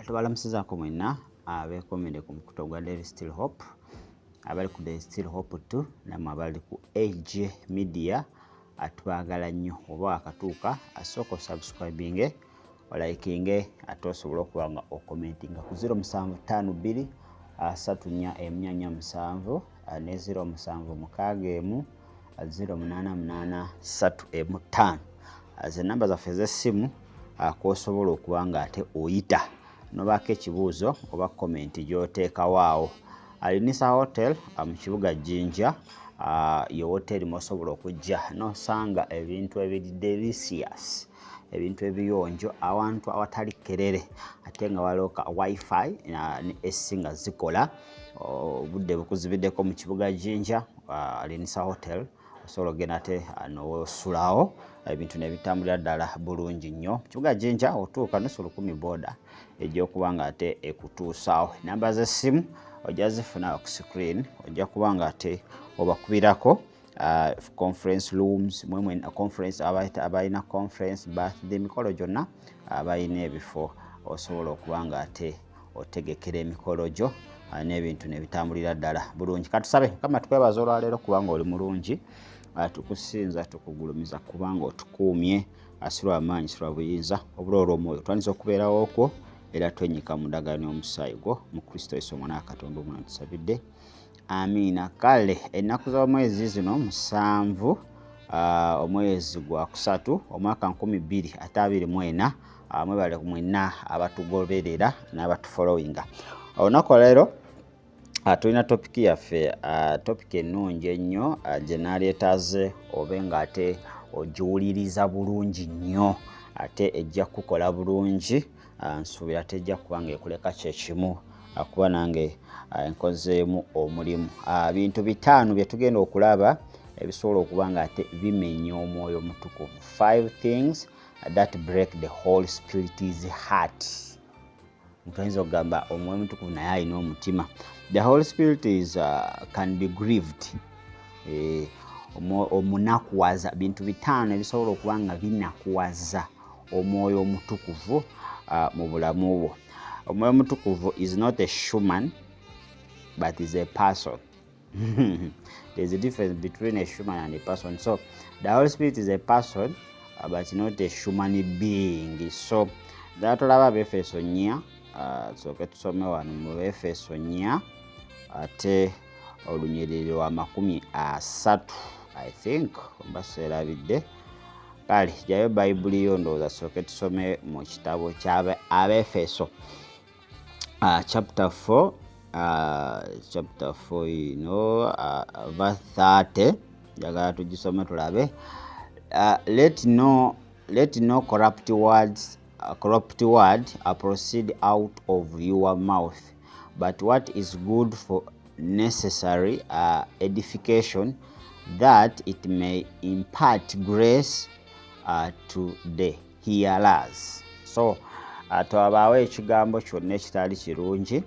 Tubalamusizaako mwenna abeekomere ku mukuto gwa Daily Still Hope, abali ku Daily Still Hope 2 namwe abali ku AG Media. Atwagala nnyo oba akatuuka asooka subscribing olikinge ate osobola okuba nga okomentinga ku 0752 3447 ne 0761 088 ze namba zaffe z'essimu k'osobola okuba nga ate oyita nobaako ekibuuzo oba komenti gy'oteekawo awo. Alinisa Hotel mu kibuga Jinja yo hotel mosobola okujja nosanga ebintu ebiri delicious, ebintu ebiyonjo awantu awatali kerere ate nga waloka wifi ne esinga zikola. Obudde bukuzibiddeko mu kibuga Jinja. Alinisa Hotel osobola ogenda ate n'osulawo ebintu ne bitambulira ddala bulungi nnyo. Kibuga Jinja otuuka n'osula 10 boda egy'okuba nga ate ekutuusaawo. Namba z'essimu ojja zifuna ku screen, ojja kuba nga ate obakubirako conference rooms, conference abalina conference, birthday, mikolo gyonna abalina ebifo osobola okuba nga ate otegekera emikolo gyo n'ebintu ne bitambulira ddala bulungi. Katusabe Mukama tukwebaza olwaleero kubanga oli mulungi, tukusinza tukugulumiza kubanga otukuumye, asirwa amaanyi sirwa buyinza obula olw'omwoyo twandiza okubeerawo okwo era twenyika mu ddagala n'omusaayi gwo mu Kristo Yesu omwana wa Katonda omwana tusabidde, amiina. Kale ennaku z'omwezi zino 7 omwezi gwa 3 omwaka 2024 mwebale mwenna abatugoberera n'abatufollowinga. Olunaku leero tulina topiki yaffe, topiki ennungi ennyo gye naleetaze obe nga ate ogiwuliriza bulungi nnyo ate ejja kukola bulungi. Nsuubira tejja kuba nga ekuleka kyekimu kuba nange enkozeemu omulimu. Bintu bitaano bye tugenda okulaba ebisobola okuba nga ate bimenya omwoyo omutukuvu. 5 things that break the Holy Spirit's heart. Ntuyinza okugamba omwoyo omutukuvu naye alina omutima. The Holy Spirit can be grieved. Omunakuwaza. Bintu bitaano ebisobola okuba nga binakuwaza omwoyo omutukuvu mu bulamu bwo. Omwoyo omutukuvu is not a human but is a person. There's a difference between a human and a person. So the Holy Spirit is a person but not a human being. So datolaba Befeso 4 soke tusome wano mu Befeso 4 ate olunyiriri lwa 30 I think mbaserabidde. Kale jayo Bayibuli yo ndowooza soke tusome mu kitabo kya Abefeso chapter 4 verse 30 jagala tugisome tulabe. Let no corrupt word proceed out of your mouth, but what is good for necessary edification, that it may impart grace to the hearers. So twabaawo ekigambo kyonna ekitali kirungi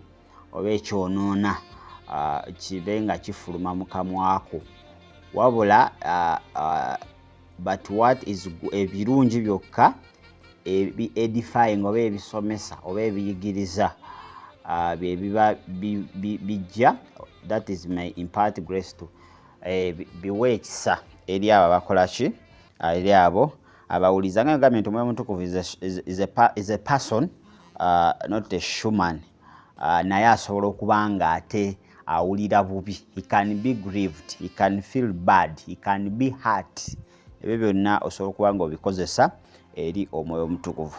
oba ekyonoona kibe nga kifuluma mu kamwako, wabula but what is ebirungi byokka edifying oba ebisomesa oba ebiyigiriza byebiba bijja, that is may impart grace to biwe ekisa eri abo abakolaki, eri abo abawuliza. Nga gambye nti omwoyo omutukuvu is a person not a human. Naye asobola okuba nga ate awulira bubi. He can be grieved, he can feel bad, he can be hurt. Ebyo byonna osobola okuba nga obikozesa eri omwoyo omutukuvu.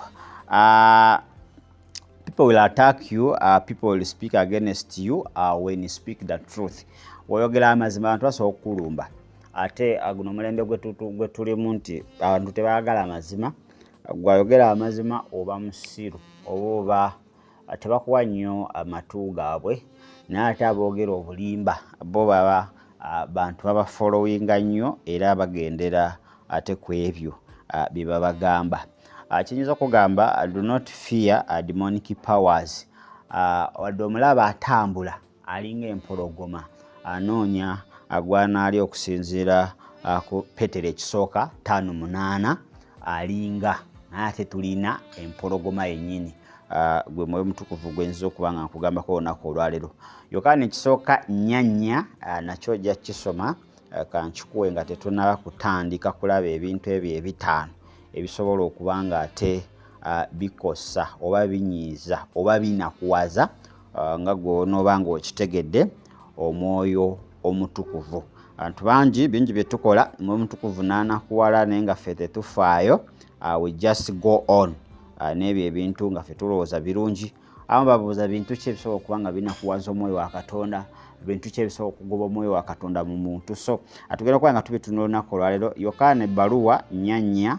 People will attack you, people will speak against you when you speak the truth. Oyogera amazima abantu basobola okukulumba. Ate guno mulembe gwe tulimu nti abantu tebaagala amazima. Gwayogera amazima oba musiru oba tebakuwa nnyo amatu gaabwe, naye ate aboogera obulimba bo baba bantu baba followinga nnyo era bagendera ate ku ebyo bye babagamba. Kinyinza okugamba do not fear demonic powers. Wadde omulaba atambula alinga empologoma anoonya agwana ali okusinziira ku Petero ekisooka 5:8 alinga ate tulina empologoma yennyini. gwe Mwoyo Omutukuvu gwe nziza okuba nga nkugambako olunaku olwaleero. Yokaana ekisooka 4 nakyo ojja kisoma kankikuwe nga tetunaba kutandika kulaba ebintu ebyo 5 ebisobola okuba nga ate bikosa oba binyiiza oba binakuwaza nga gwe onooba ng'okitegedde Omwoyo Omutukuvu. Abantu bangi bingi bye tukola Omwoyo Omutukuvu n'anakuwala naye nga ffe tetufaayo. We just go on n'ebyo ebintu nga ffe tulowooza birungi. Abamu babuuza bintu ki ebisobola okuba nga binakuwaza Omwoyo wa Katonda, bintu ki ebisobola okugoba Omwoyo wa Katonda mu muntu. So tugenda okuba nga tubitunula olunaku olwaleero. Yokaana ebbaluwa 4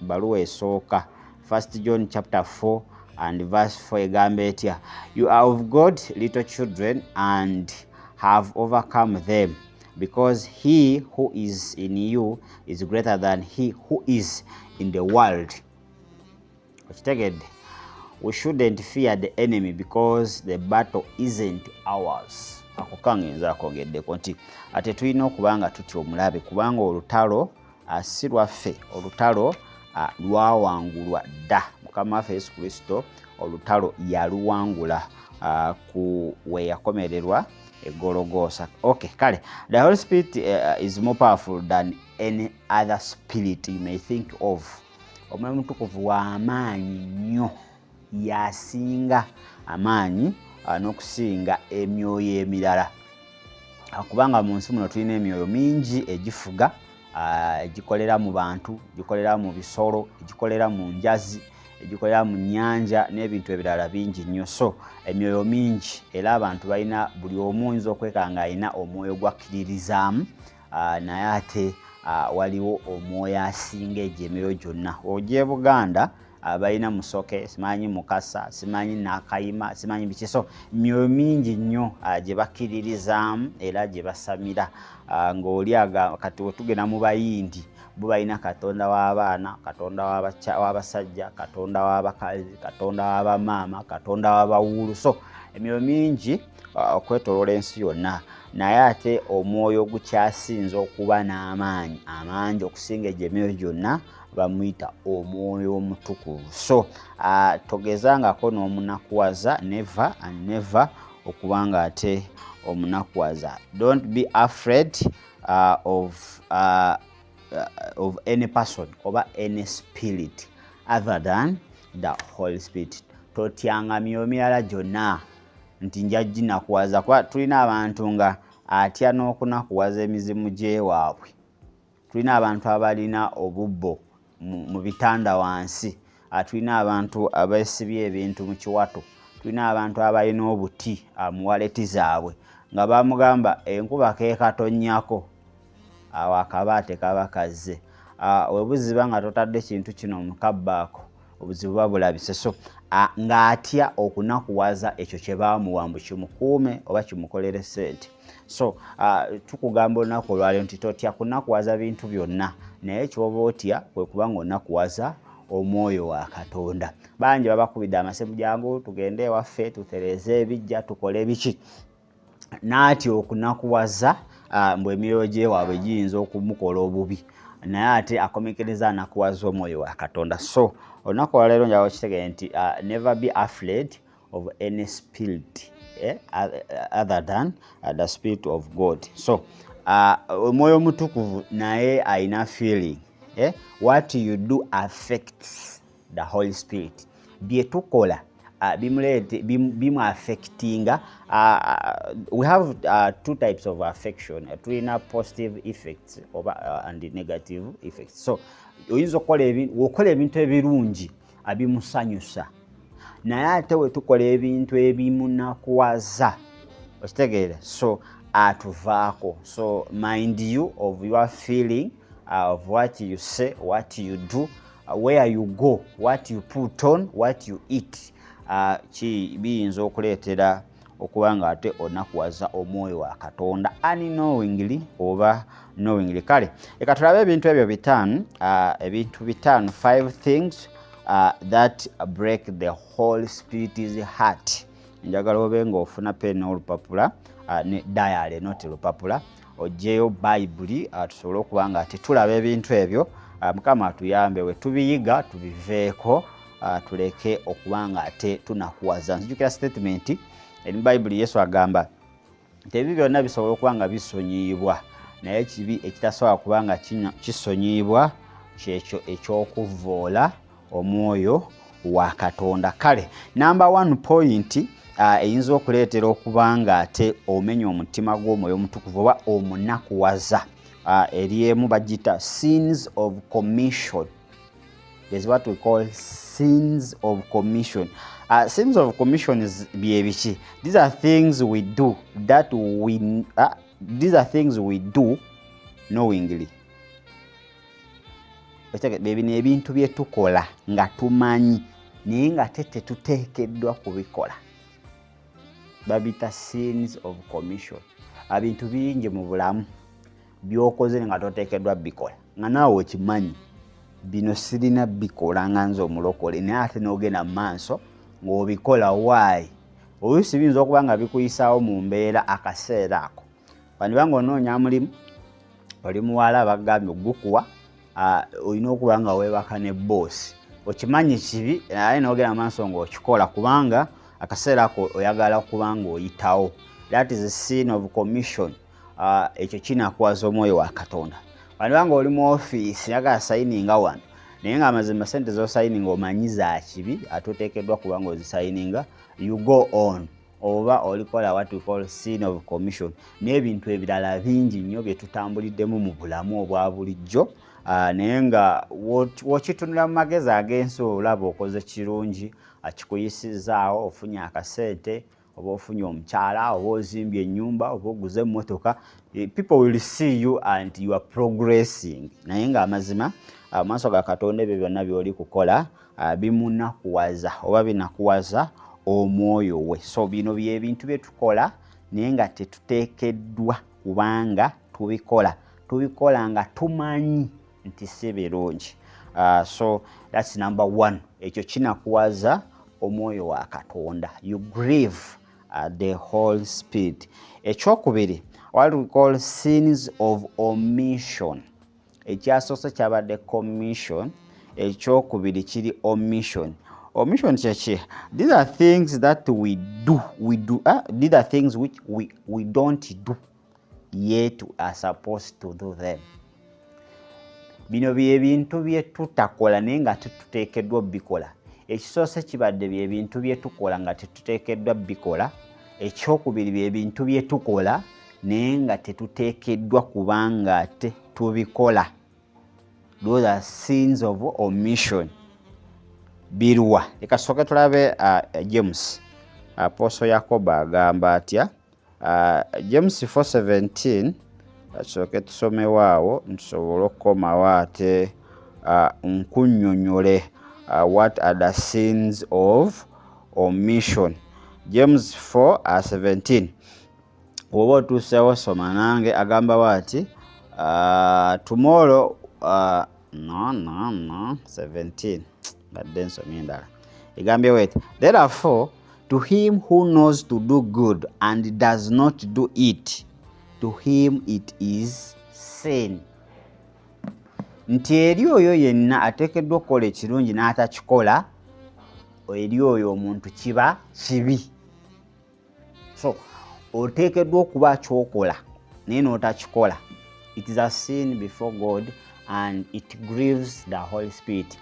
baluwa esooka 1 John chapter 4 and verse 4 egamba etya, you are of God, little children, and have overcome them, because he who is in you is greater than he who is in the world. We shouldn't fear the enemy because the battle isn't ours. Ako kangenza akongeddeko nti ate tulina okuba nga tutya omulabe kubanga olutalo si lwaffe, olutalo lwawangulwa dda. Mukama waffe Yesu Kristo olutalo yaluwangula ku we yakomererwa egologoosa. Okay, kale, the Holy Spirit is more powerful than any other spirit you may think of. Omwoyo Omutukuvu w'amaanyi nnyo, yasinga amaanyi n'okusinga emyoyo emirala. Kubanga mu nsi muno tulina emyoyo mingi egifuga, egikolera mu bantu, egikolera mu bisolo, egikolera mu njazi, egikolera mu nnyanja n'ebintu ebirala bingi nnyo. So emyoyo mingi era abantu balina buli omu oyinza okwekanga alina omwoyo gwakkiririzaamu, naye ate waliwo omwoyo asinga egyo emyoyo gyonna. Ojje Buganda balina Musoke, simanyi Mukasa, simanyi Nakayima, simanyi biki. So myoyo mingi nnyo gye bakkiririzaamu era gye basamira. Ng'oli kati wetugenda mu Bayindi bo balina Katonda w'abaana, Katonda w'abasajja, Katonda w'abakazi, Katonda w'abamaama, Katonda w'abawuulu. So emyoyo mingi okwetoloola ensi yonna, naye ate omwoyo ogukyasinza okuba n'amaanyi amangi okusinga egyo emyoyo gyonna bamuyita Omwoyo Omutukuvu. So togezangako n'omunakuwaza, never and never okuba nga ate omunakuwaza. Don't be afraid of any person oba any spirit other than the Holy Spirit. Totyanga myoyo mirala gyonna nti nja ginakuwaza. Kuba tulina abantu nga atya n'okunakuwaza emizimu gy'ewaabwe. Tulina abantu abalina obubbo mu bitanda wansi. Tulina abantu abeesibye ebintu mu kiwato. Tulina abantu abalina obuti mu waleti zaabwe nga bamugamba enkuba keekatonnyako, awo akabaate kaba kazze. Webuziba nga totadde kintu kino mu kabbaako, obuzibu buba bulabise. So ng'atya okunakuwaza ekyo kye baamuwambu kimukuume oba kimukolere ssente. So tukugamba olunaku olwaleero nti totya kunakuwaza bintu byonna, naye ky'oba otya kwe kuba ng'onakuwaza Omwoyo wa Katonda. Bangi babakubidde amasemu jangu tugende ewaffe tutereeze ebijja tukole biki. N'atya okunakuwaza mbwe emyoyo gy'ewaabwe giyinza okumukola obubi, naye ate akomekereza anakuwaza Omwoyo wa Katonda. So olunaku olwaleero njagala okitegere nti never be afraid of any spirit other than the Spirit of God. So Omwoyo Omutukuvu naye alina feeling. What you do affects the Holy Spirit. Bye tukola bimu affectinga. We have 2 types of affection. Tulina positive effects and negative effects. So oyinza okukola ebintu ebirungi abimusanyusa, naye ate we tukola ebintu ebimunakuwaza, okitegeera, so atuvaako. So mind you of your feeling, of what you say, what you do, where you go, what you put on, what you eat. Biyinza okuleetera okuba nga ate onakuwaza Omwoyo wa Katonda unknowingly oba knowingly. Kale leka tulabe ebintu ebyo 5, ebintu 5 things that break the Holy Spirit's heart. Njagala obe ng'ofuna pen n'olupapula ne diary not lupapula, ojjeyo Bayibuli tusobole okuba nga ate tulaba ebintu ebyo. Mukama atuyambe we tubiyiga tubiveeko tuleke okubanga ate tunakuwaza. Nzijukira statement eri Bible Yesu agamba tebi byonna bisobola okubanga bisonyiyibwa naye kibi ekitasobola kubanga kisonyiyibwa kyekyo ekyokuvoola omwoyo wa Katonda. Kale number 1 point eyinza okuleetera okubanga ate omenya omutima gw'omwoyo omutukuvu oba omunakuwaza eriemu bagita sins of commission. There's what we call sins of commission. Sins of commission is byebiki. These are things we do that these are things we do knowingly. Bebino ebintu bye tukola nga tumanyi naye nga tetuteekeddwa kubikola. Babita sins of commission. Ebintu bingi mu bulamu byokoze nga toteekeddwa bikola nga naawe okimanyi bino sirina bikola nga nze omulokole naye ate n'ogenda mu maaso ng'obikola. Why? Oluusi biyinza okuba nga bikuyisaawo mu mbeera akaseera ako. Bw'aniba ng'onoonya mulimu, oli muwala bagambye ogukuwa, olina okuba nga weebaka ne boosi. Okimanyi kibi naye n'ogenda mu maaso ng'okikola kubanga akaseera ako oyagala okuba ng'oyitawo. That is a sin of commission. Ekyo kinakuwaza omwoyo wa Katonda. Bw'aniba ng'oli mu ofiisi yagala sayininga wano naye ng'amazima sente z'osayininga omanyi za kibi ate oteekeddwa kuba ng'ozisayininga, you go on. Oba olikola what we call sin of commission. N'ebintu ebirala bingi nnyo bye tutambuliddemu mu bulamu obwa bulijjo naye nga wokitunula mu magezi ag'ensi olaba okoze kirungi akikuyisizaawo, ofunye akasente oba ofunye omukyala oba ozimbye ennyumba oba oguze emmotoka, people will see you and you are progressing. Naye ng'amazima amaaso ga Katonda ebyo byonna by'oli kukola bimunakuwaza oba binakuwaza omwoyo we. So bino by'ebintu bye tukola naye nga tetuteekeddwa kubanga tubikola nga tumanyi nti si birungi. So that's number 1. Ekyo kinakuwaza omwoyo wa Katonda. You grieve the Holy Spirit. Ekyokubiri, what we call sins of omission. Ekyasoose kyabadde commission, ekyokubiri kiri omission. Omission kyeki? These are things that we do. These are things which we don't do, yet we are supposed to do them. Bino by'ebintu bye tutakola naye nga tetuteekeddwa bikola. Ekisoose kibadde by'ebintu bye tukola nga tetuteekeddwa bikola. Ekyokubiri by'ebintu bye tukola naye nga tetuteekeddwa kubanga ate tubikola. Those are sins of omission. Birwa. Leka soke tulabe James. Apostle Yakobo agamba atya. James 4:17. Soke tusome waawo ntusobole okukomawo ate nkunnyonnyole what are the sins of omission. James 4:17. Oba otuusewo soma nange agamba ati tomorrow 17 badde nsomye endala egambye weti, therefore to him who knows to do good and does not do it, to him it is sin. Nti eri oyo yenna ateekeddwa okukola ekirungi n'atakikola, eri oyo omuntu kiba kibi. So oteekeddwa okuba kyokola naye n'otakikola, it is a sin before God and it grieves the Holy Spirit.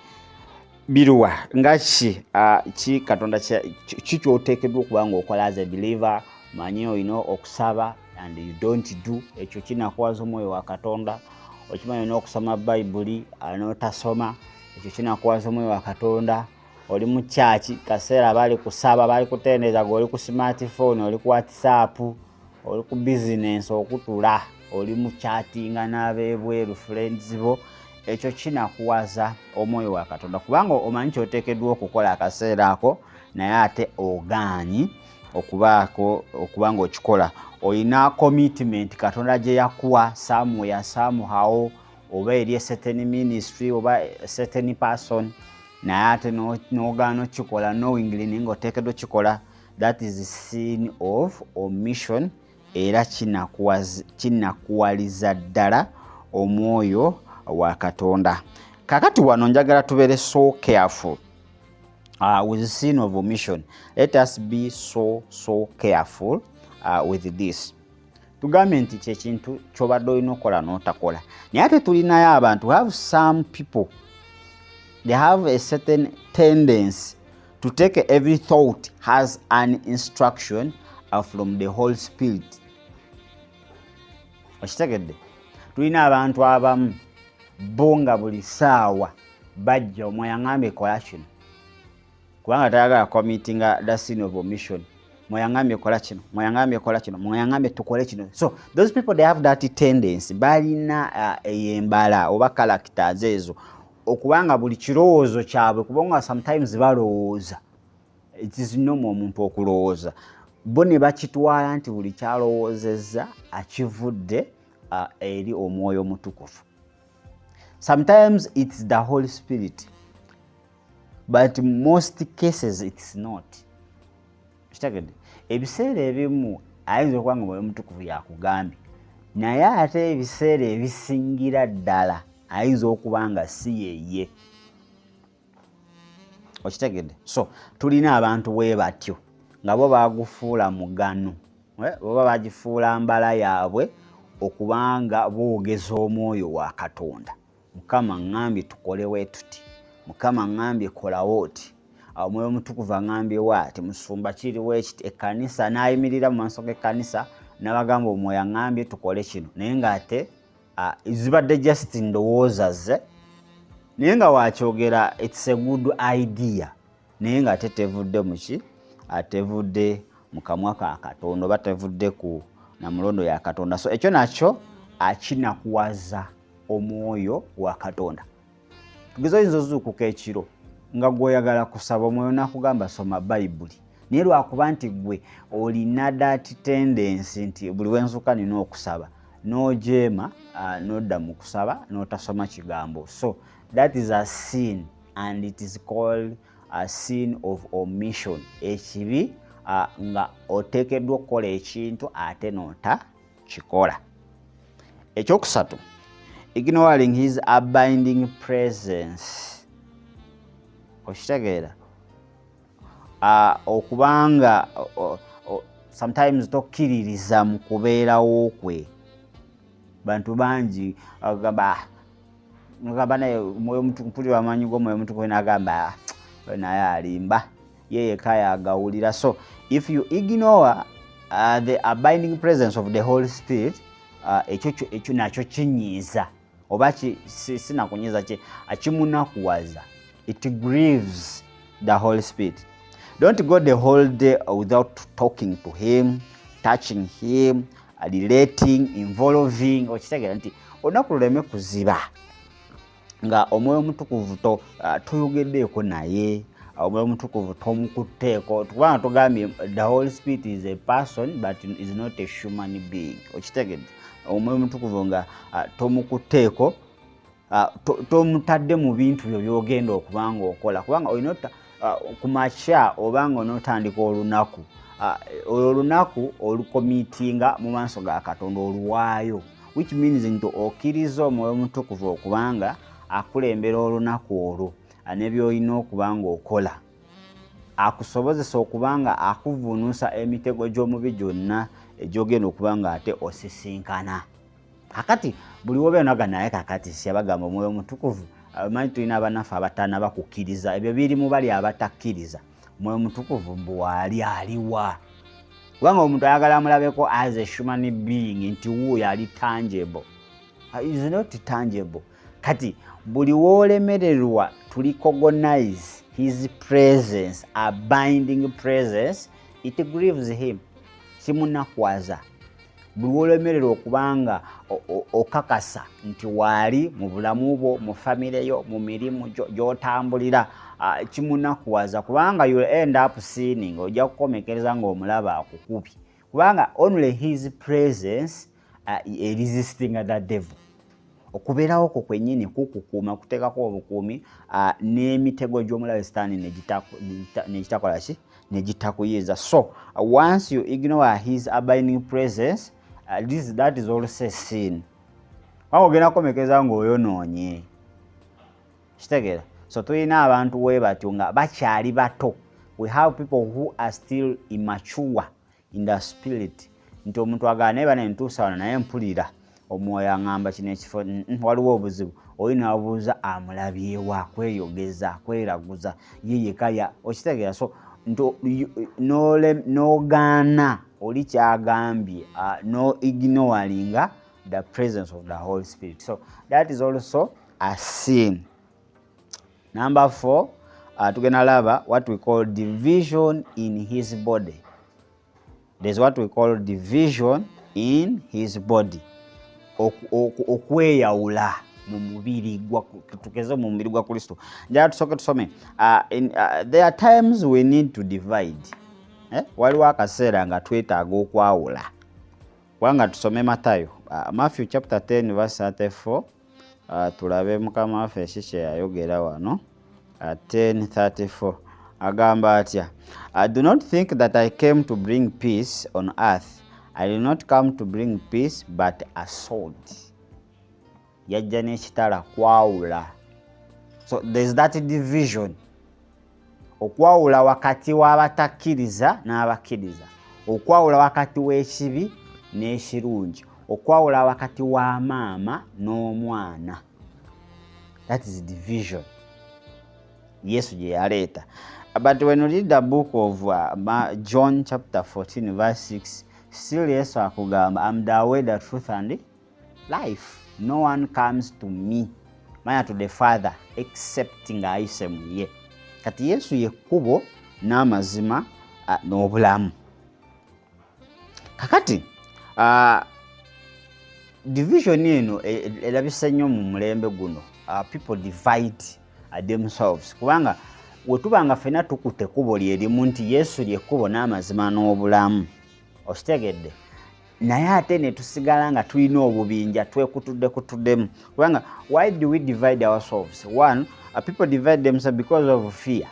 Birwa nga ki Katonda kyoteekeddwa okuba ng'okola as a believer, manyi olina okusaba and you don't do, ekyo kinakuwaza omwoyo wa Katonda. Okimanyi olina okusoma Bayibuli n'otasoma, ekyo kinakuwaza omwoyo wa Katonda. Oli mu church kaseera bali kusaba bali kutendeeza, oli ku smartphone, oli ku WhatsApp, oli ku business okutula, oli mu chattinga n'abeebweru friends bo, ekyo kinakuwaza omwoyo wa Katonda kubanga omanyi kyoteekeddwa okukola akaseera ako naye ate ogaanyi okubanga okikola. Olina commitment Katonda gye yakuwa somewhere somehow, oba eri certain ministry oba certain person, naye ate n'ogaana okikola knowingly naye ng'oteekeddwa okikola. That is sin of omission, era kinakuwaliza ddala omwoyo wa Katonda. Kakati wano njagala tubeere so careful with the sin of omission. Let us be so careful with this. Tugambe nti kyekintu kyobadde olina okukola n'otakola. Naye ate tulinayo abantu, have some people, they have a certain tendency to take every thought as an instruction from the Holy Spirit. Okitegedde? Tulina abantu abamu bonga buli ssaawa bajja omwoyo aŋŋambye kola kino. Kubanga tayagala committinga the sin of omission. Omwoyo aŋŋambye kola kino, omwoyo aŋŋambye kola kino, omwoyo aŋŋambye tukole kino. So those people, they have that tendency. Balina eyembala oba characters ezo okubanga buli kirowoozo kyabwe, kubanga sometimes balowooza. It is normal omuntu okulowooza. Bo ne bakitwala nti buli kyalowoozezza akivudde eri Omwoyo Omutukuvu. Sometimes it's the Holy Spirit, but most cases it's not. Kitegedde? Ebiseera ebimu ayinza okuba nga Omwoyo Omutukuvu yakugambye, naye ate ebiseera ebisingira ddala ayinza okuba nga si yeye. Okitegedde? So tulina abantu bwe batyo nga bo bagufuula mugano, oba bagifuula mbala yaabwe okubanga boogeza omwoyo wa Katonda. Mukama ngambye tukole bwe tuti, Mukama ngambye kola oti, Omwoyo Omutukuvu angambye waati, musumba kiri wekiti. Ekkanisa n'ayimirira mu maaso g'ekkanisa n'abagamba omwoyo angambye tukole kino, naye ng'ate zibadde just ndowooza ze, naye nga wakyogera it's a good idea, naye ng'ate tevudde muki, tevudde mu kamwa ka Katonda oba tevudde ku namulondo ya Katonda. So ekyo nakyo akinakuwaza omwoyo wa Katonda. Tugeze oyinza ozuukuka ekiro nga gw'oyagala kusaba, omwoyo nakugamba soma Bayibuli, naye lwakuba nti gwe olina that tendency nti buli wenzuuka nina okusaba, n'ojeema n'odda mu kusaba n'otasoma kigambo. So that is a sin, and it is called a sin of omission. Ekibi nga oteekeddwa okukola ekintu ate n'ota kikola. Ekyokusatu, ignoring his abiding presence. Okitegeera? Okubanga sometimes tokkiririza mu kubeerawo kwe. Bantu bangi ngamba naye Omwoyo Omutukuvu wamanyi gwo, Omwoyo Omutukuvu n'agamba naye alimba, yeye kaya agawulira. So if you ignore the abiding presence of the Holy Spirit, ekyo nakyo kinyiiza oba sinakunyiiza akimunakuwaza. It grieves the Holy Spirit. Don't go the whole day without talking to him, touching him, relating, involving. Okitegeera nti olunaku luleme kuziba nga Omwoyo Omutukuvu toyogeddeeko naye, Omwoyo Omutukuvu tomukutteeko. Kubanga tugambye the Holy Spirit is a person but is not a human being. Okitegedde? Omwoyo Omutukuvu nga tomukutteeko, tomutadde mu bintu byo byogenda okubanga okola. Kubanga olina ku makya obanga onootandika olunaku, olunaku olukomitinga mu maaso ga Katonda, oluwaayo, which means nti okkiriza Omwoyo Omutukuvu okubanga akulembera olunaku olwo n'ebyolina okubanga okola, akusobozesa okubanga akuvuunusa emitego gy'omubi gyonna egyogenda okubanga ate osisinkana. Kakati buli wobeera naga naye kakati syabagamba Omwoyo Omutukuvu, manyi tulina abanafu abataana bakukkiriza, ebyo biri mu bali abatakkiriza. Omwoyo Omutukuvu mbu waali aliwa? Kubanga omuntu ayagala amulabeko as a human being nti wuuyo ali tangible. Is not tangible. Kati buli woolemererwa to recognize his presence, abiding presence, it grieves him. Kimunakuwaza. Buli woolemererwa okubanga okakasa nti waali mu bulamu bwo, mu famire yo, mu mirimu gy'otambulira, kimunakuwaza. Kubanga you'll end up sinning, ojja kukomekereza ng'omulaba akukubi. Kubanga only his presence resisting the devil. Okubeerawo kwo kwennyini kukukuuma, kuteekako obukuumi n'emitego gy'omulabe Sitaani negitakola ki? Negitakuyiiza. So once you ignore his abiding presence, that is also a sin. Wanga ogenda kukomekereza ng'oyonoonye. Kitegeera? So tulina abantu we batyo nga bakyali bato. We have people who are still immature in the spirit. Nti omuntu agala naye bana entuusa wano naye mpulira omwoyo aŋŋamba kino ekifo waliwo obuzibu. Oyina abuuza amulabyewa kweyogeza kweraguza ye yekaya okitegeera. So n'ogaana oli kyagambye, no ignoring the presence of the Holy Spirit. So that is also a sin. Number 4, tugenda laba what we call division in his body. There's what we call division in his body. Okweyawula mu mubiri gwa Kristo. Njala tusooke tusome. There are times we need to divide. Waliwo akaseera nga twetaaga okwawula. Kubanga tusome Matayo. Matthew chapter 10 verse 34. Tulabe Mukama waffe ekiki yayogera wano. 10:34 agamba atya, I do not think that I came to bring peace on earth. I did not come to bring peace but a sword. Yajja n'ekitala kwawula. So there's that division. Okwawula wakati w'abatakkiriza n'abakkiriza. Okwawula wakati w'ekibi n'ekirungi. Okwawula wakati wa maama n'omwana. That is division. Yesu gye yaleeta. But when you read the book of John chapter 14 verse 6, still Yesu akugamba, I'm the way, the truth and life. No one comes to me, to the Father, excepting ayise mu ye. Kati Yesu ye kkubo n'amazima n'obulamu. Kakati division eno erabise nnyo mu mulembe guno. People divide themselves. Kubanga wetubanga fena tukute kubo lyerimu nti Yesu lyekkubo n'amazima n'obulamu. Okitegedde? Naye ate ne tusigala nga tulina obubinja twekutuddemu. Kubanga why do we divide ourselves? One, people divide themselves because of fear.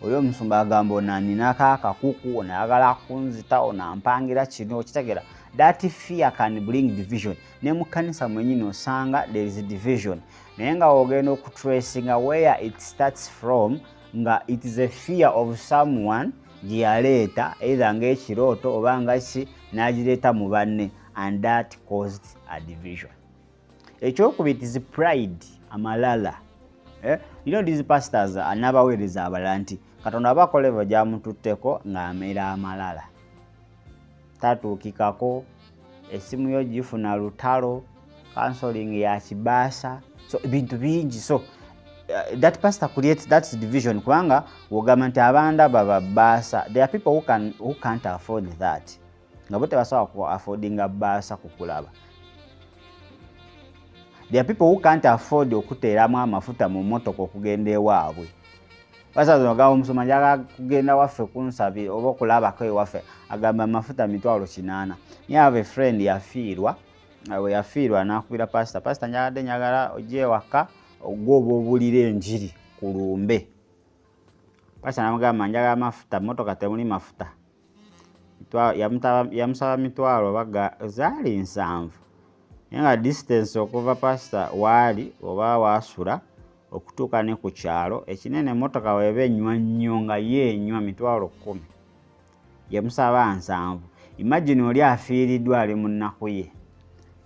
Oyo omusumba agamba onaninako akakuku, onayagala kunzita, onampangira kino, okitegera. That fear can bring division. Ne mu kkanisa mwennyini osanga there is a division. Naye nga ogenda okutracinga where it starts from, nga it is a fear of someone gye yaleeta either ng'ekirooto oba nga ki n'agireeta mu banne, and that caused a division. Ekyokubiri is pride, amalala. You know these pastors n'abaweereza abalala nti Katonda abakoleva gyamututteko ng'amera amalala. Tatuukikako, essimu yo gifuna lutalo, counseling ya kibaasa. So ebintu bingi. So that pastor creates that division. Kubanga wogamba nti abanda baba baasa. There are people who can't afford that. Nga bote basawa ku affordinga baasa kukulaba. There are people who can't afford okuteeramu amafuta mu motoka okugenda ewaabwe. Basaza bagamba omusoma njaga kugenda waffe kunsabi oba okulabako ewaffe agamba amafuta 800. You have a friend yafiirwa. Yafiirwa n'akubira pastor. Pastor njagala ojje ewaka ogwoba obulira enjiri ku lumbe. Pastor n'amugamba njagala amafuta, motoka temuli mafuta. Yamusaba 700 baga zaali 7. Nga distance okuva pastor waali oba waasula okutuuka ne ku kyalo ekinene motoka weba enywa nnyo nga yenywa 10,000. Yamusaba 7. Imagine oli afiiriddwa ali mu nnaku ye.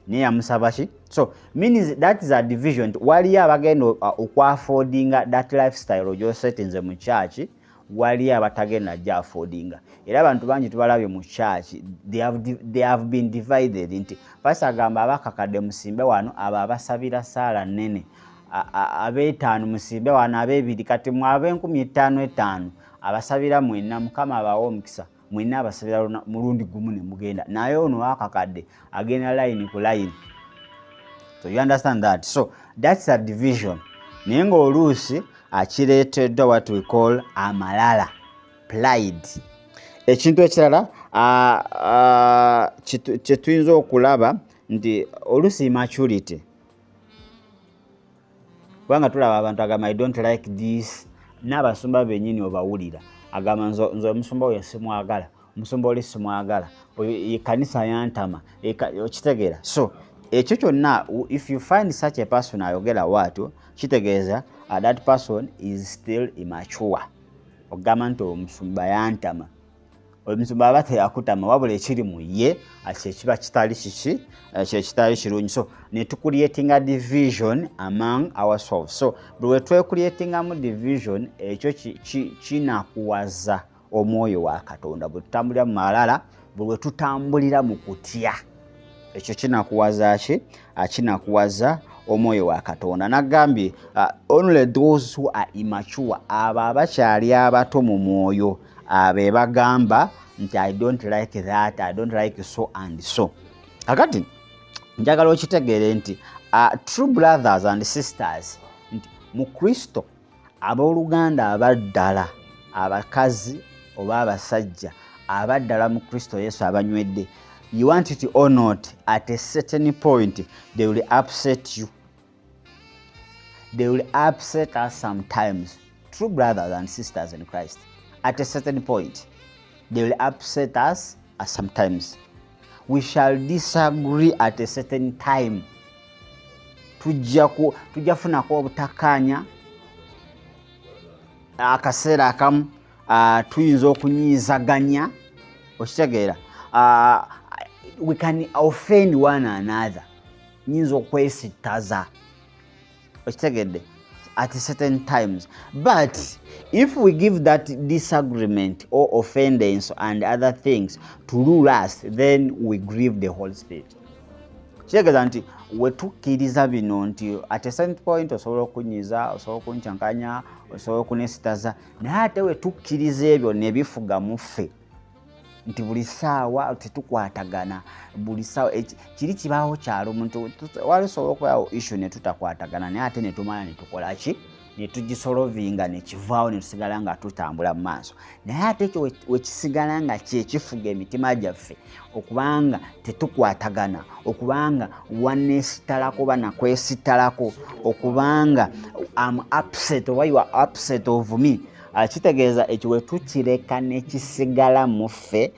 Naye yamusaba ki? So means that is a division. Waliyo abagenda okwaffordinga that lifestyle gy'osetinze mu church, waliyo abatagenda gya affordinga. Era abantu bangi tubalabye mu church, they have been divided. Nti pastor agamba abakakadde musimbe wano abo abasabira saala nnene, ab'etaano musimbe wano, ab'ebiri kati mu ab'enkumi 5 abasabira mwenna, Mukama abawa omukisa, mwenna abasabira mulundi gumu ne mugenda. Naye ono akakadde agenda line ku line. So you understand that? So that's a division. Naye ng'oluusi akireeteddwa what we call amalala, pride. Ekintu ekirala kye tuyinza okulaba nti oluusi immaturity. Kubanga tulaba abantu agamba I don't like this, n'abasumba bennyini obawulira agamba nze omusumba oyo simwagala, omusumba oli simwagala, oyo ekkanisa yantama, okitegeera. So ekyo kyonna, if you find such a person ayogera waatyo, kitegeeza that person is still immature. Ogamba nti omusumba yantama. Omusumba aba teyakutama wabula ekiri mu ye kiba kitali kiki kitali kirungi. So ne tucreating a division among ourselves. So bwe creating a division ekyo kinakuwaza omwoyo wa Katonda. Bwe tutambulira mu malala, bwe tutambulira mu kutya, ekyo kinakuwaza kinakuwaza omwoyo wa Katonda. Nagambye only those who are immature, abo abakyali abato mu mwoyo, be bagamba nti I don't like that, I don't like so and so. Kakati njagala okitegeere nti true brothers and sisters, nti mu Kristo abooluganda abaddala, abakazi oba abasajja abaddala mu Kristo Yesu abanywedde, you want it or not, at a certain point they will upset you. They will upset us sometimes. True brothers and sisters in Christ, at a certain point they will upset us sometimes. We shall disagree at a certain time. Tujja funako obutakkaanya akaseera akamu, tuyinza okunyizaganya, okitegeera. We can offend one another, nyinza okwesittaza, okitegedde, at certain times. But if we give that disagreement or offense and other things to rule us, then we grieve the Holy Spirit. Kitegeeza nti wetukkiriza bino nti at a certain point osobola okunyiza, osobola okuncankanya, osobola okunesitaza, naye ate wetukkiriza ebyo ne bifuga mu ffe nti buli ssaawa tetukwatagana, buli ssaawa kiri kibaawo kyalo omuntu walisobola okubaawo issue ne tutakwatagana, naye ate ne tumala ne tukola ki, ne tugisolovinga ne kivaawo ne tusigala nga tutambula mu maaso. Naye ate ekyo wekisigala nga kyekifuga emitima gyaffe okubanga tetukwatagana, okubanga wanneesitalako banakwesitalako, okubanga I'm upset or you are upset of me. Kitegeeza ekyo wetukireka ne kisigala mu ffe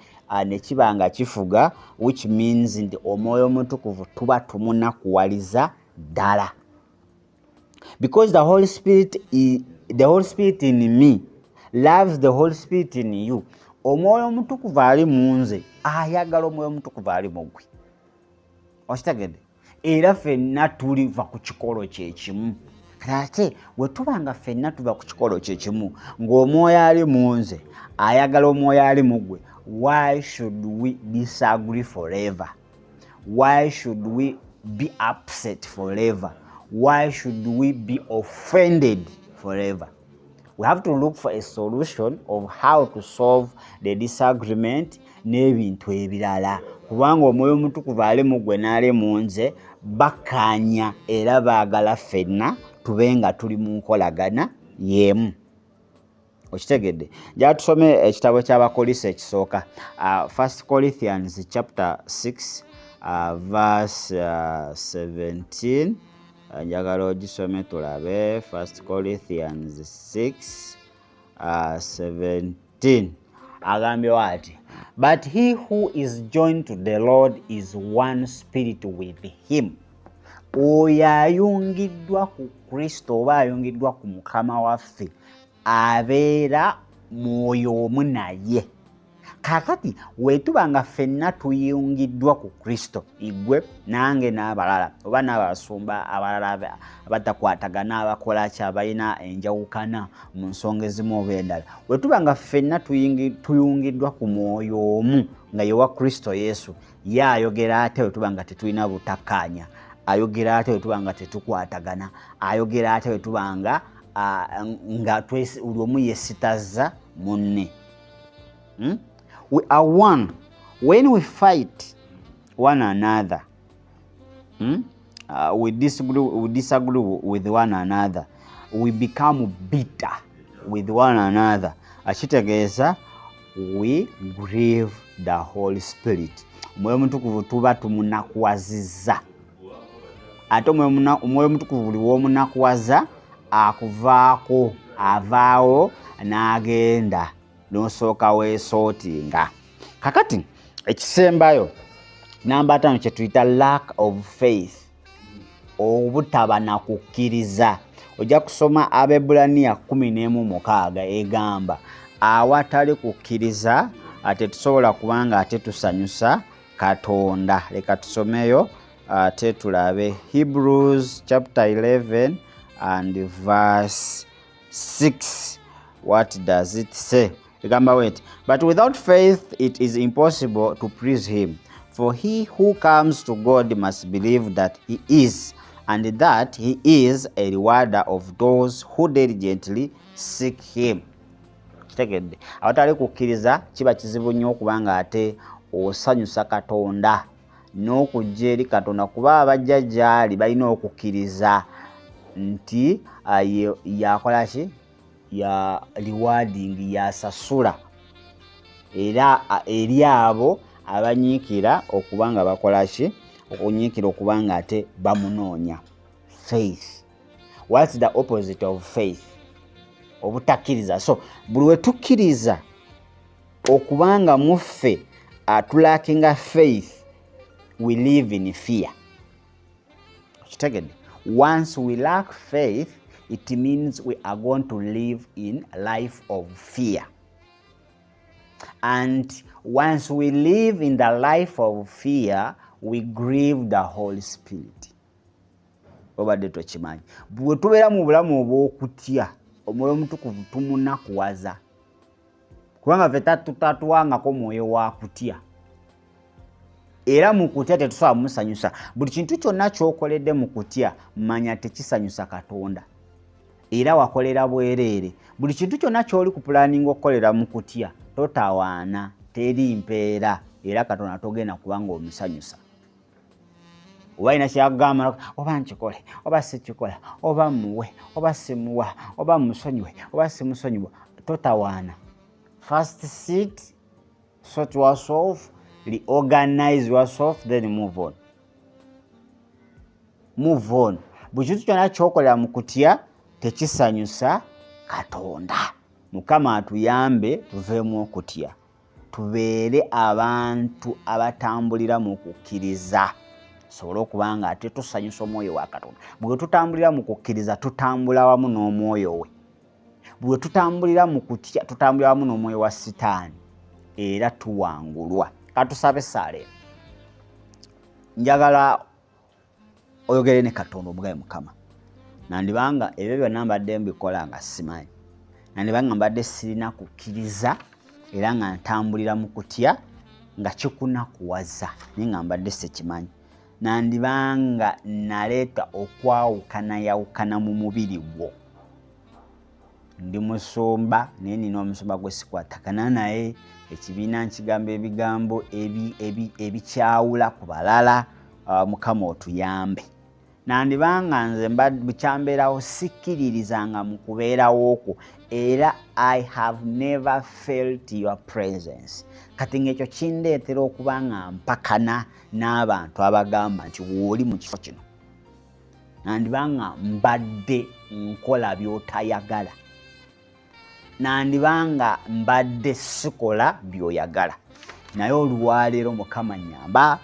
ne kibanga kifuga, which means nti Omwoyo Omutukuvu tuba tumunakuwaliza ddala. Because the Holy Spirit in me loves the Holy Spirit in you. Omwoyo Omutukuvu ali mu nze ayagala Omwoyo Omutukuvu ali mu ggwe. Okitegedde? Era ffenna tuliva ku kikolo kyekimu. Ate bwe tubanga ffenna tuva ku kikolo kyekimu ng'omwoyo ali mu nze ayagala omwoyo ali mu ggwe, why should we disagree forever? Why should we be upset forever? Why should we be offended forever? We have to look for a solution of how to solve the disagreement n'ebintu ebirala. Kubanga Omwoyo Omutukuvu ali mu ggwe n'ali mu nze bakkaanya era baagala ffenna tubenga tuli mu nkolagana y'emu. Okitegedde? Njala tusome ekitabo ky'Abakolisi ekisooka, 1 Corinthians chapter 6 verse 17. Njagala ogisome tulabe. 1 Corinthians 6 17. Agambye ati, but he who is joined to the Lord is one spirit with him. Oyo ayungiddwa ku Kristo oba ayungiddwa ku Mukama waffe abeera mwoyo omu naye. Kakati wetubanga ffenna tuyungiddwa ku Kristo, igwe nange n'abalala oba n'abasumba abalala abatakwatagana, abakola ki, abalina enjawukana mu nsonga ezimu oba endala, wetubanga ffenna tuyungiddwa ku mwoyo omu nga ye wa Kristo Yesu, ye ayogera ate wetubanga tetulina butakkaanya, ayogera ate wetubanga tetukwatagana, ayogera ate wetubanga nga buli omu yesitaza munne. We are one. When we fight one another, we disagree with one another, we become bitter with one another. Akitegeeza, we grieve the Holy Spirit. Omwoyo Omutukuvu tuba tumunakuwazizza. Ate Omwoyo Omutukuvu buli w'omunakuwaza akuvaako, avaawo n'agenda n'osooka weesootinga. Kakati ekisembayo namba 5 kye tuyita lack of faith, obutaba na kukkiriza. ojja kusoma Abebulaniya 11:6 egamba awatali kukkiriza ate tusobola kubanga ate tusanyusa Katonda. Leka tusomeyo ate tulabe Hebrews chapter 11 and verse 6. What does it say? Remember, wait. But without faith it is impossible to please him. For he who comes to God must believe that he is, and that he is a rewarder of those who diligently seek him. Kitegedde. Awatali kukkiriza kiba kizibu nnyo okubanga ate osanyusa Katonda n'okujja eri Katonda, kuba abajja gy'ali balina okukkiriza nti yakola ki, ya rewarding, yasasula era eri abo abanyiikira okubanga bakola ki, okunyiikira okubanga ate bamunoonya. Faith. What's the opposite of faith? Obutakkiriza. So buli we tukkiriza okubanga muffe tulakinga faith, we live in fear. Kitegedde. Once we lack faith, it means we are going to live in a life of fear. And once we live in the life of fear, we grieve the Holy Spirit. Obadde tokimanyi. Bwe tubeera mu bulamu obw'okutya, Omwoyo Omutukuvu tumunakuwaza. Kubanga ffe tatuwangako omwoyo wa kutya. Era mu kutya tetusobola musanyusa. Buli kintu kyonna ky'okoledde mu kutya, manya tekisanyusa Katonda. Era wakolera bwereere. Buli kintu kyonna ky'oli ku pulaninga okukolera mu kutya, totawaana, teri mpeera, era Katonda togenda kubanga omusanyusa. Oba ina kyagamba oba nkikole, oba sikikola, oba muwe, oba simuwa, oba musonyiwe, oba simusonyiwa, totawaana. First sit, sort yourself, reorganize yourself, then move on. Move on. Buli kintu kyonna ky'okolera mu kutya tekisanyusa Katonda. Mukama atuyambe tuveemu okutya, tubeere abantu abatambulira mu kukkiriza, tusobole okubanga ate tusanyusa omwoyo wa Katonda. Bwe tutambulira mu kukkiriza tutambula wamu n'omwoyo we. Bwe tutambulira mu kutya tutambulira wamu n'omwoyo wa Sitaani, era tuwangulwa. Katusabe Saala. Njagala oyogere ne Katonda omugabe Mukama. Nandibanga ebyo byonna mbadde mbikola nga simanyi. Nandibanga mbadde sirina kukkiriza era nga ntambulira mu kutya nga kikunakuwaza naye nga mbadde sikimanyi. Nandibanga naleeta okwawukana mu mubiri gwo. Ndi musumba naye nina omusumba gwe sikwatagana naye, ekibiina nkigamba ebigambo ebikyawula ku balala. Mukama otuyambe. Nandibanga nze bukyambeerawo sikkiririzanga mu kubeerawo okwo, era I have never felt your presence. Kati ng'ekyo kindeetera okuba nga mpakana n'abantu abagamba nti wooli mu kifo kino. Nandibanga mbadde nkola by'otayagala. Nandibanga mbadde sikola by'oyagala. Naye olwaleero Mukama nnyamba,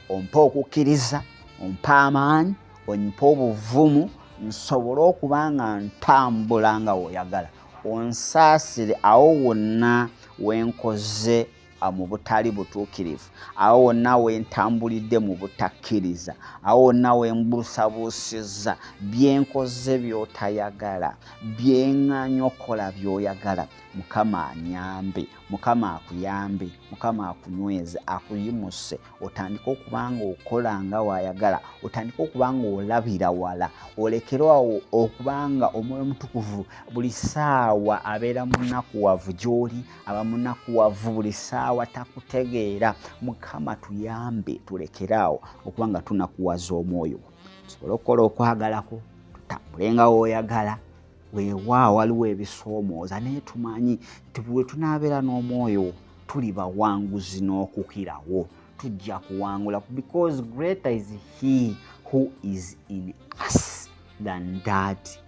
ompa okukkiriza, ompa amaanyi, onyipa obuvumu, nsobole okuba nga ntambula nga w'oyagala. Onsaasire awo wonna wenkoze mu butali butuukirivu, awo wonna wentambulidde mu butakkiriza, awo wonna wembuusabuusizza, byenkoze by'otayagala, byeŋŋaanya okukola by'oyagala. Mukama anyambe, Mukama akuyambe, Mukama akunyweze, akuyimuse, otandike okuba nga okola nga w'ayagala, otandike okuba nga olabira wala, olekerwawo okuba nga Omwoyo Omutukuvu buli ssaawa abeera munakuwavu gy'oli, aba munakuwavu buli ssaawa takutegeera. Mukama tuyambe tulekeraawo okuba nga tunakuwaza omwoyo, tusobole okukola okwagalako, tutambule nga w'oyagala. Weewaawo waliwo ebisoomooza naye tumanyi nti bwe tunaabeera n'omwoyo tuli bawanguzi n'okukirawo, tujja kuwangula, because greater is he who is in us than that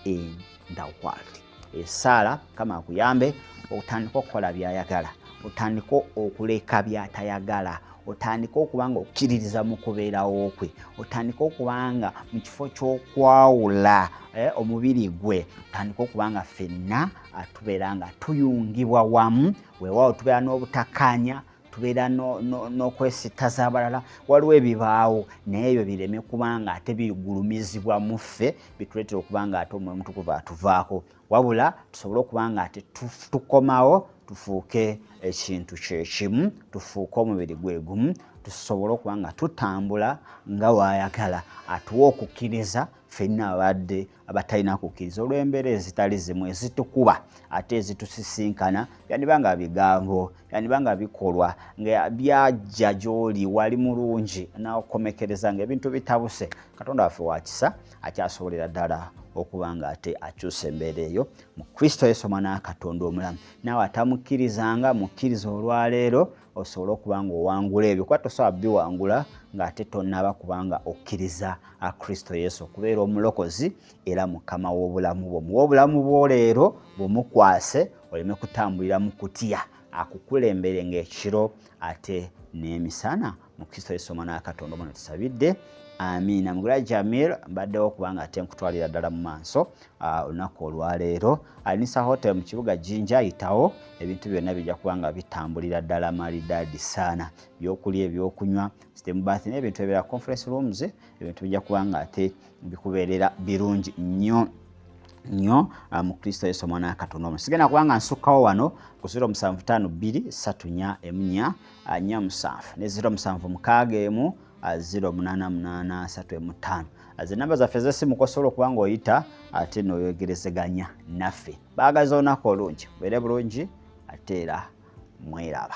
in the world. Esaala Mukama akuyambe otandika okukola by'ayagala, otandika okuleka by'atayagala, otandika okubanga okkiririza mu kubeerawo kwe, otandika okubanga mu kifo ky'okwawula omubiri gwe, otandika okubanga ffenna tubeera nga tuyungibwa wamu, weewaawo tubeera n'obutakkaanya, tubeera n'okwesittaza abalala, waliwo ebibaawo naye ebyo bireme kubanga ate bigulumizibwa mu ffe bituleetera okubanga ate Omwoyo Omutukuvu atuvaako, wabula tusobole okubanga ate tukomawo tufuuke ekintu kye kimu, tufuuke omubiri gwe gumu, tusobole okubanga tutambula nga waayagala, atuwa okukkiriza ffenna abadde abatalina kukkiriza olw'embeera ezitali zimu ezitukuba ate ezitusisinkana, byandibanga bigambo, byandibanga bikolwa nga byajja gy'oli wali mulungi n'okomekereza nga ebintu bitabuse. Katonda waffe wa kisa akyasobolera ddala okubanga ate akyusa embeera eyo mu Kristo Yesu Omwana wa Katonda omulamu. Naawe atamukkirizanga mukkiriza olwaleero osobole okubanga owangula ebyo, kuba tosobola biwangula ng'ate tonnaba kubanga okkiriza Kristo Yesu okubeera omulokozi era mukama w'obulamu bwo. Muwe obulamu bwo leero bumukwase oleme kutambulira mu kutya, akukulembere ng'ekiro ate n'emisana mu Kristo Yesu Omwana wa Katonda omulamu tusabidde. Amiina. Mugula Jamil mbaddewo okubanga ate nkutwalira ddala mu maaso olunaku olwaleero. Alinisa Hotel mu kibuga Jinja ayitawo, ebintu byonna bijja kubanga bitambulira ddala maridadi saana, ebyokulya ebyokunywa, system bath n'ebintu ebibeera conference rooms, ebintu bijja kubanga ate bikubeerera birungi nnyo mu Kristo Yesu Omwana wa Katonda omulamu. Sigenda kubanga nsukkawo wano ku 07523447 ne 0761 08883 namba zaffe z'essimu kosobola okubanga oyita ate n'oyogerezeganya naffe. Baagaza olunaku olungi, mubeere bulungi ate era mweraba.